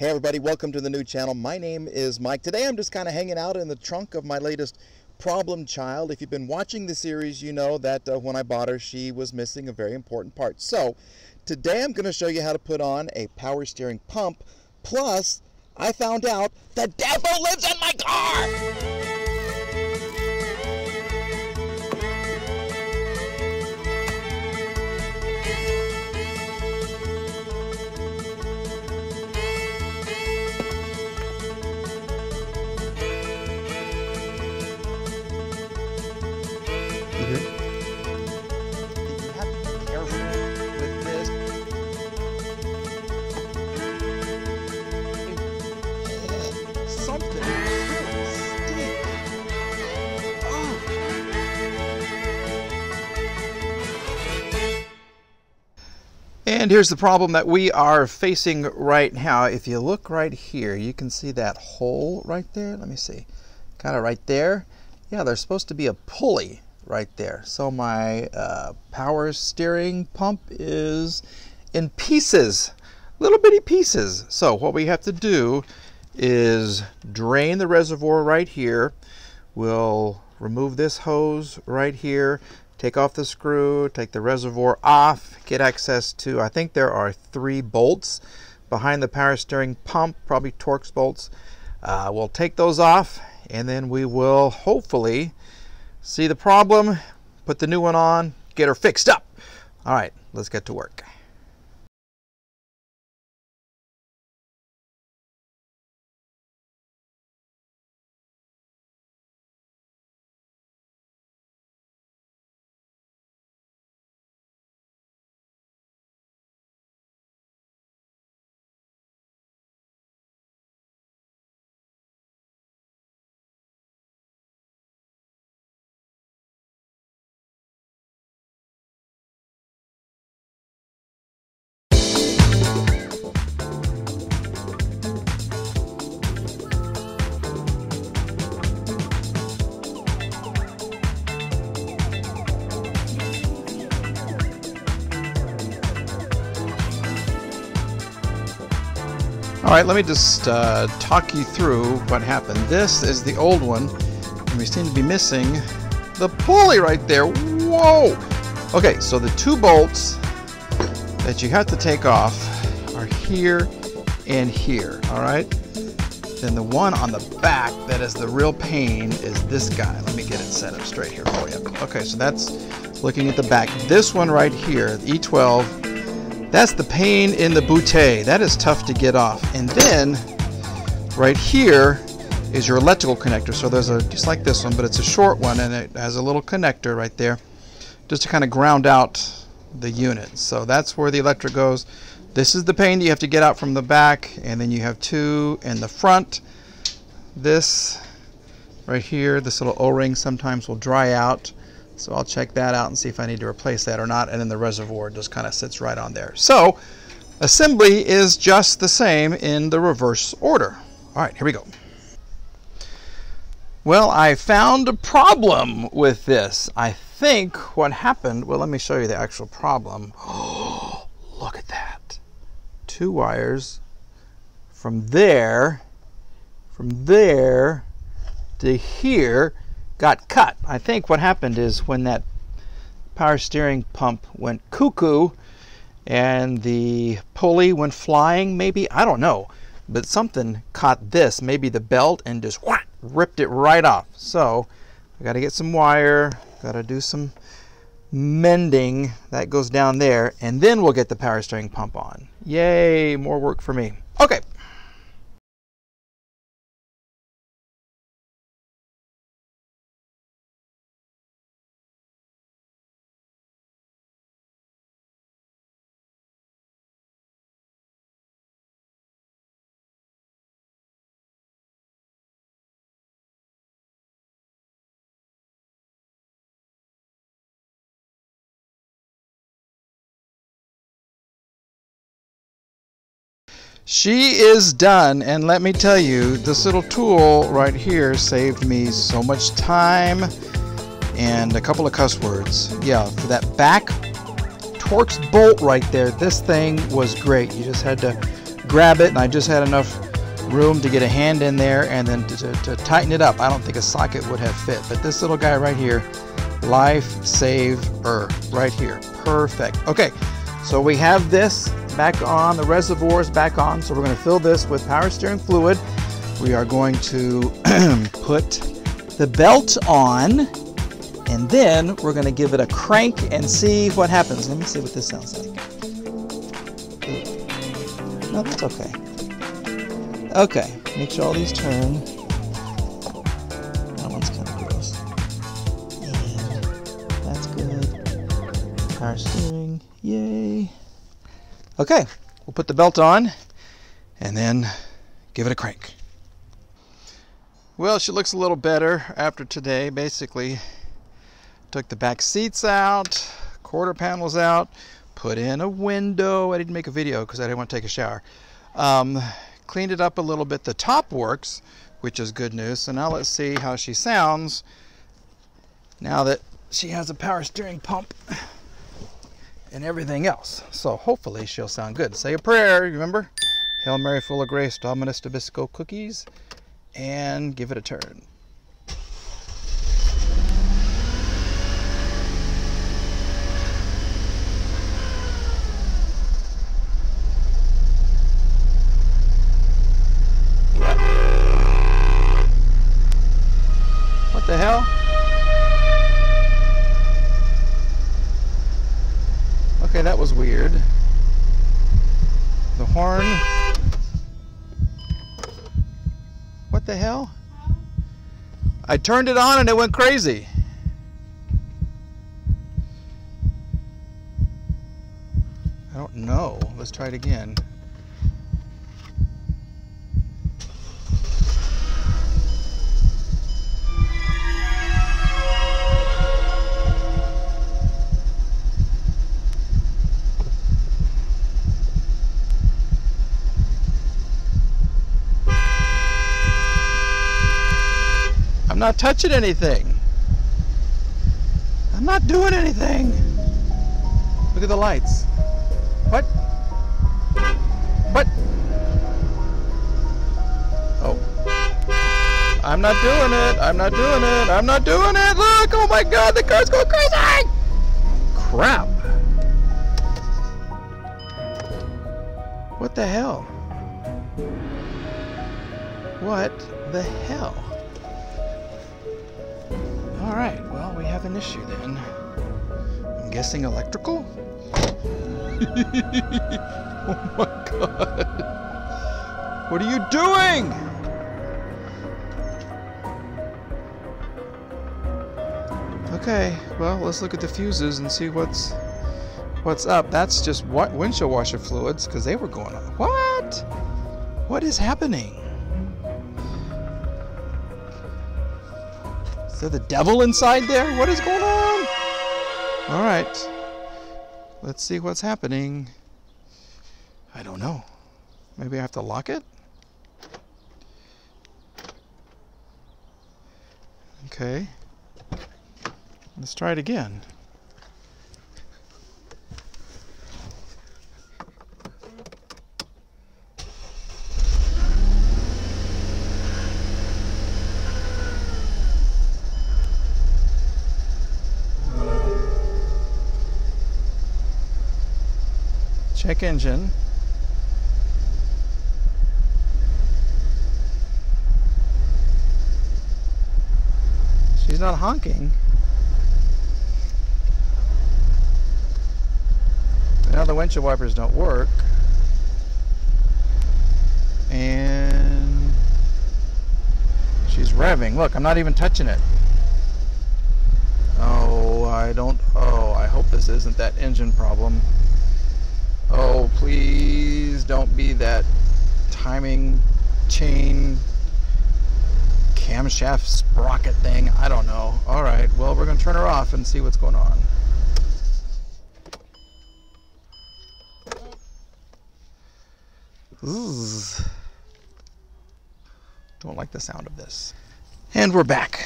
Hey everybody, welcome to the new channel. My name is Mike. Today I'm just kind of hanging out in the trunk of my latest problem child. If you've been watching the series, you know that when I bought her, she was missing a very important part. So today I'm going to show you how to put on a power steering pump. Plus, I found out the devil lives in my car! You have to be careful with this. Something really stinks. Oh. And here's the problem that we are facing right now. If you look right here, you can see that hole right there. Let me see. Kind of right there. Yeah, there's supposed to be a pulley right there. So my power steering pump is in pieces, little bitty pieces. So what we have to do is drain the reservoir right here. We'll remove this hose right here, take off the screw, take the reservoir off, get access to, I think there are 3 bolts behind the power steering pump, probably Torx bolts. We'll take those off, and then we will hopefully see the problem, put the new one on, get her fixed up. All right, let's get to work. All right, let me just talk you through what happened. This is the old one, and we seem to be missing the pulley right there. Whoa! Okay, so the 2 bolts that you have to take off are here and here, all right? Then the one on the back that is the real pain is this guy. Let me get it set up straight here for you. Okay, so that's looking at the back. This one right here, the E12, that's the pain in the bootay. That is tough to get off. And then right here is your electrical connector. So there's a, just like this one, but it's a short one, and it has a little connector right there just to kind of ground out the unit. So that's where the electric goes. This is the pain you have to get out from the back, and then you have 2 in the front. This right here, this little O-ring sometimes will dry out. So I'll check that out and see if I need to replace that or not. And then the reservoir just kind of sits right on there. So assembly is just the same in the reverse order. All right, here we go. Well, I found a problem with this. I think what happened, well, let me show you the actual problem. Oh, look at that. 2 wires from there to here got cut. I think what happened is when that power steering pump went cuckoo and the pulley went flying, maybe, I don't know, but something caught this, maybe the belt, and just whack, ripped it right off. So I got to get some wire, got to do some mending. That goes down there, and then we'll get the power steering pump on. Yay, more work for me. Okay. She is done, and let me tell you, this little tool right here saved me so much time and a couple of cuss words. Yeah, for that back Torx bolt right there, this thing was great. You just had to grab it, and I just had enough room to get a hand in there and then to tighten it up. I don't think a socket would have fit, but this little guy right here, lifesaver right here. Perfect. Okay, so we have this back on, the reservoir is back on, so we're going to fill this with power steering fluid. We are going to put the belt on, and then we're going to give it a crank and see what happens. Let me see what this sounds like. No, that's okay. Okay, make sure all these turn. That one's kind of gross. And that's good. Power steering, yay. Okay, we'll put the belt on and then give it a crank. Well, she looks a little better after today. Basically, took the back seats out, quarter panels out, put in a window. I didn't make a video because I didn't want to take a shower. Cleaned it up a little bit. The top works, which is good news. So now let's see how she sounds now that she has a power steering pump and everything else. So hopefully she'll sound good. Say a prayer, remember? Hail Mary, full of grace, Dominus Tebisco cookies, and give it a turn. What the hell? Okay, that was weird. The horn. What the hell? I turned it on and it went crazy. I don't know. Let's try it again. I'm not touching anything. I'm not doing anything. Look at the lights. What? What? Oh. I'm not doing it. I'm not doing it. I'm not doing it. Look, oh my God, the car's going crazy. Crap. What the hell? What the hell? All right, well, we have an issue then. I'm guessing electrical? Oh my God. What are you doing? Okay, well, let's look at the fuses and see what's up. That's just windshield washer fluids, because they were going on. What? What is happening? Is there the devil inside there? What is going on? All right. Let's see what's happening. I don't know. Maybe I have to lock it? Okay. Let's try it again. Check engine. She's not honking. Now the windshield wipers don't work. And she's revving. Look, I'm not even touching it. Oh, I hope this isn't that engine problem. Oh, please don't be that timing chain camshaft sprocket thing. I don't know. All right, well, we're going to turn her off and see what's going on. Ooh. Don't like the sound of this. And we're back.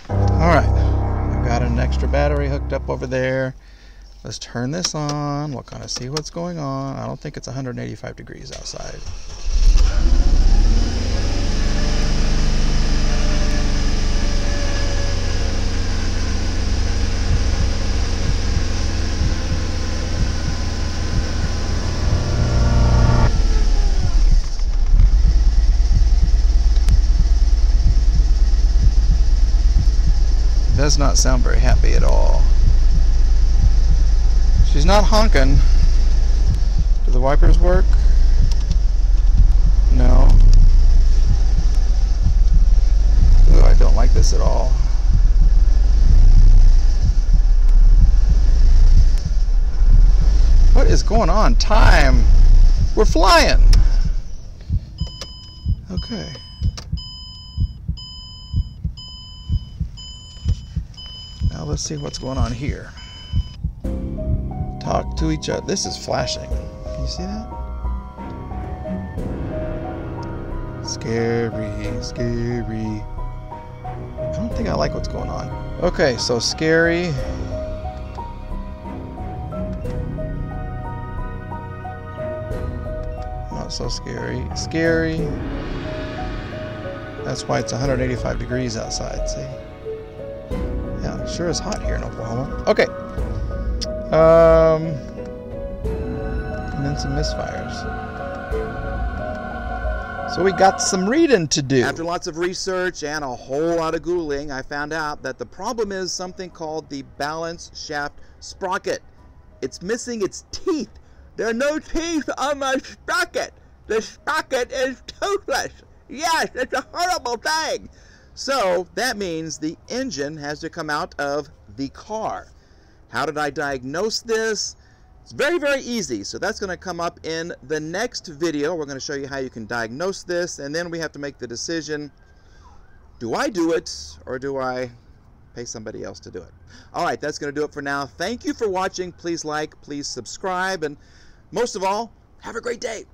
All right, I've got an extra battery hooked up over there. Let's turn this on. We'll kind of see what's going on. I don't think it's 185 degrees outside. Does not sound very happy at all. She's not honking. Do the wipers work? No. Ooh, I don't like this at all. What is going on? Time! We're flying! Okay. Now let's see what's going on here. Talk to each other. This is flashing. Can you see that? Scary, scary. I don't think I like what's going on. Okay, so scary. Not so scary. Scary. That's why it's 185 degrees outside, see? Yeah, it sure is hot here in Oklahoma. Okay. And then some misfires. So we got some reading to do. After lots of research and a whole lot of Googling, I found out that the problem is something called the balance shaft sprocket. It's missing its teeth. There are no teeth on my sprocket. The sprocket is toothless. Yes, it's a horrible thing. So that means the engine has to come out of the car. How did I diagnose this? It's very, very easy. So that's going to come up in the next video. We're going to show you how you can diagnose this, and then we have to make the decision, do I do it or do I pay somebody else to do it? All right, that's going to do it for now. Thank you for watching. Please like, please subscribe, and most of all, have a great day.